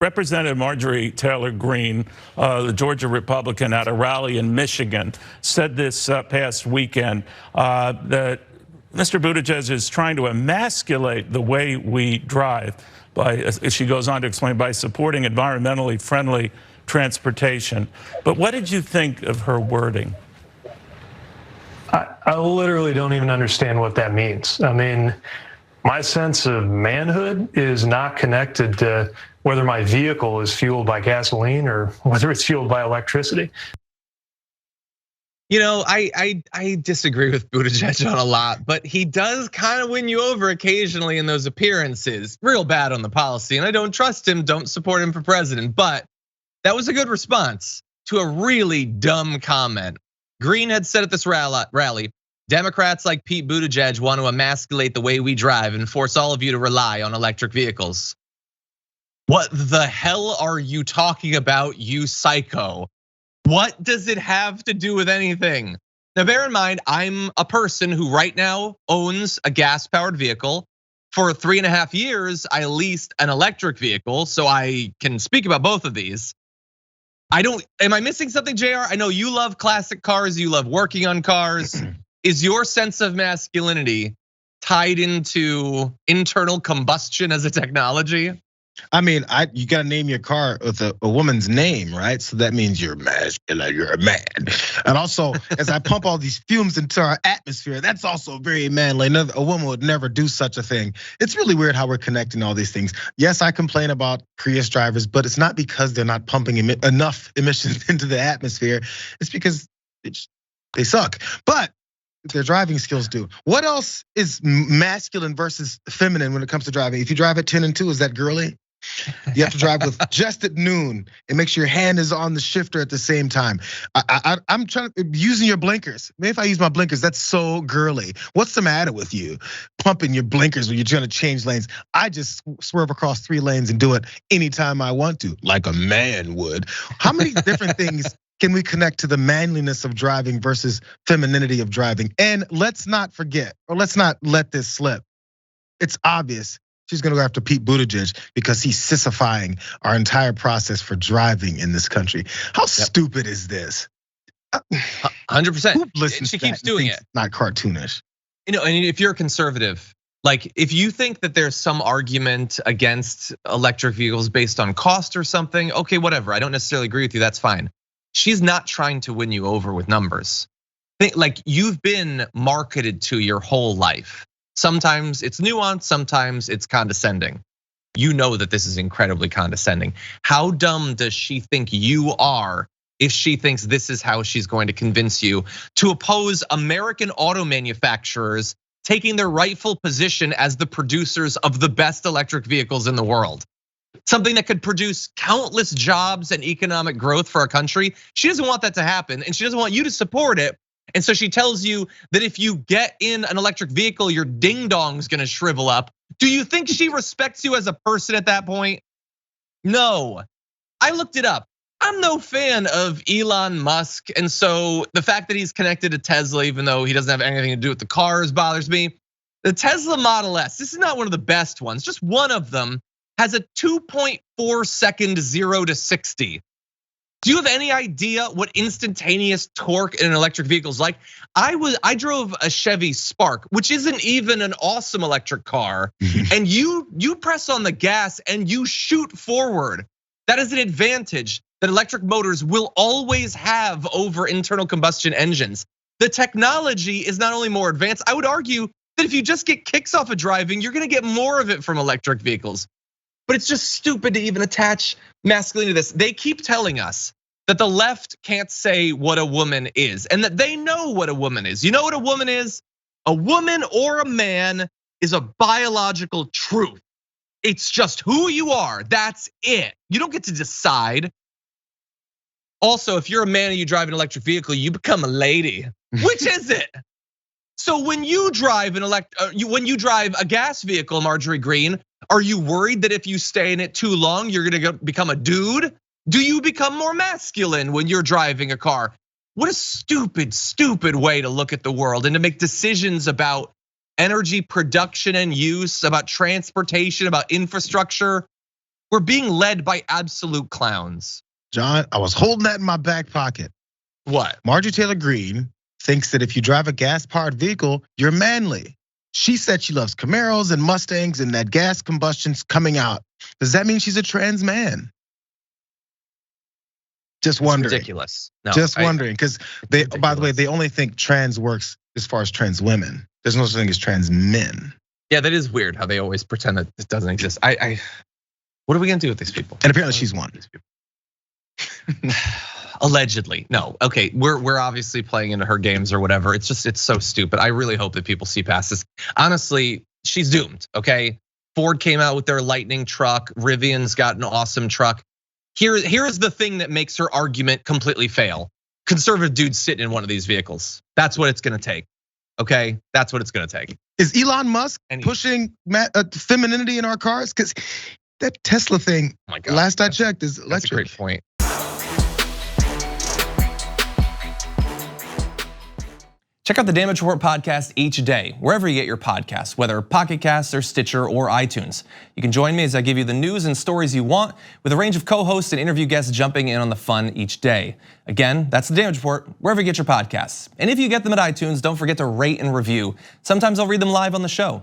Representative Marjorie Taylor Greene, the Georgia Republican, at a rally in Michigan, said this past weekend that Mr. Buttigieg is trying to emasculate the way we drive by, as she goes on to explain, by supporting environmentally friendly transportation. But what did you think of her wording? I literally don't even understand what that means. I mean, my sense of manhood is not connected to whether my vehicle is fueled by gasoline or whether it's fueled by electricity. You know, I disagree with Buttigieg on a lot, but he does kind of win you over occasionally in those appearances. Real bad on the policy, and I don't trust him, don't support him for president. But that was a good response to a really dumb comment. Greene had said at this rally, Democrats like Pete Buttigieg want to emasculate the way we drive and force all of you to rely on electric vehicles. What the hell are you talking about, you psycho? What does it have to do with anything? Now, bear in mind, I'm a person who right now owns a gas-powered vehicle. For 3.5 years, I leased an electric vehicle, so I can speak about both of these. Am I missing something, JR? I know you love classic cars, you love working on cars. Is your sense of masculinity tied into internal combustion as a technology? I mean, you gotta name your car with a woman's name, right? So that means you're masculine, you're a man. And also, as I pump all these fumes into our atmosphere, that's also very manly. A woman would never do such a thing. It's really weird how we're connecting all these things. Yes, I complain about Prius drivers, but it's not because they're not pumping enough emissions into the atmosphere. It's because they suck. But their driving skills do. What else is masculine versus feminine when it comes to driving? If you drive at 10 and 2, is that girly? You have to drive with just at noon and make sure your hand is on the shifter at the same time. I'm trying to using your blinkers. Maybe if I use my blinkers, that's so girly. What's the matter with you? Pumping your blinkers when you're trying to change lanes. I just swerve across 3 lanes and do it anytime I want to, like a man would. How many different things can we connect to the manliness of driving versus femininity of driving? And let's not forget, or let's not let this slip. It's obvious. She's gonna go after Pete Buttigieg because he's sissifying our entire process for driving in this country. How stupid is this? 100%. She keeps doing it. Not cartoonish. You know, and if you're a conservative, like if you think that there's some argument against electric vehicles based on cost or something, okay, whatever. I don't necessarily agree with you. That's fine. She's not trying to win you over with numbers. Like you've been marketed to your whole life. Sometimes it's nuanced, sometimes it's condescending. You know that this is incredibly condescending. How dumb does she think you are if she thinks this is how she's going to convince you to oppose American auto manufacturers taking their rightful position as the producers of the best electric vehicles in the world? Something that could produce countless jobs and economic growth for our country. She doesn't want that to happen, and she doesn't want you to support it. And so she tells you that if you get in an electric vehicle, your ding dong's gonna shrivel up. Do you think she respects you as a person at that point? No, I looked it up. I'm no fan of Elon Musk. And so the fact that he's connected to Tesla, even though he doesn't have anything to do with the cars, bothers me. The Tesla Model S, this is not one of the best ones, just one of them, has a 2.4 second 0 to 60. Do you have any idea what instantaneous torque in an electric vehicle is like? I drove a Chevy Spark, which isn't even an awesome electric car, and you press on the gas and you shoot forward. That is an advantage that electric motors will always have over internal combustion engines. The technology is not only more advanced, I would argue that if you just get kicks off of driving, you're gonna get more of it from electric vehicles. But it's just stupid to even attach masculinity to this. They keep telling us that the left can't say what a woman is and that they know what a woman is. You know what a woman is? A woman or a man is a biological truth. It's just who you are, that's it. You don't get to decide. Also, if you're a man and you drive an electric vehicle, you become a lady. Which is it? So when you drive a gas vehicle, Marjorie Greene, are you worried that if you stay in it too long, you're gonna become a dude? Do you become more masculine when you're driving a car? What a stupid, stupid way to look at the world and to make decisions about energy production and use, about transportation, about infrastructure. We're being led by absolute clowns. John, I was holding that in my back pocket. What? Marjorie Taylor Greene thinks that if you drive a gas-powered vehicle, you're manly. She said she loves Camaros and Mustangs and that gas combustion's coming out. Does that mean she's a trans man? Just wondering. It's ridiculous. No, Just wondering, because they, ridiculous. by the way, they only think trans works as far as trans women. There's no such thing as trans men. Yeah, that is weird how they always pretend that it doesn't exist. What are we gonna do with these people? And apparently she's one. Allegedly, no. Okay, we're obviously playing into her games or whatever. It's so stupid. I really hope that people see past this. Honestly, she's doomed. Okay, Ford came out with their Lightning truck. Rivian's got an awesome truck. Here is the thing that makes her argument completely fail. Conservative dudes sitting in one of these vehicles. That's what it's gonna take. Okay, that's what it's gonna take. Is Elon Musk pushing femininity in our cars? Because that Tesla thing, Oh my God, last I checked, is electric. That's a great point. Check out the Damage Report podcast each day, wherever you get your podcasts, whether Pocket Casts or Stitcher or iTunes. You can join me as I give you the news and stories you want, with a range of co-hosts and interview guests jumping in on the fun each day. Again, that's the Damage Report, wherever you get your podcasts. And if you get them at iTunes, don't forget to rate and review. Sometimes I'll read them live on the show.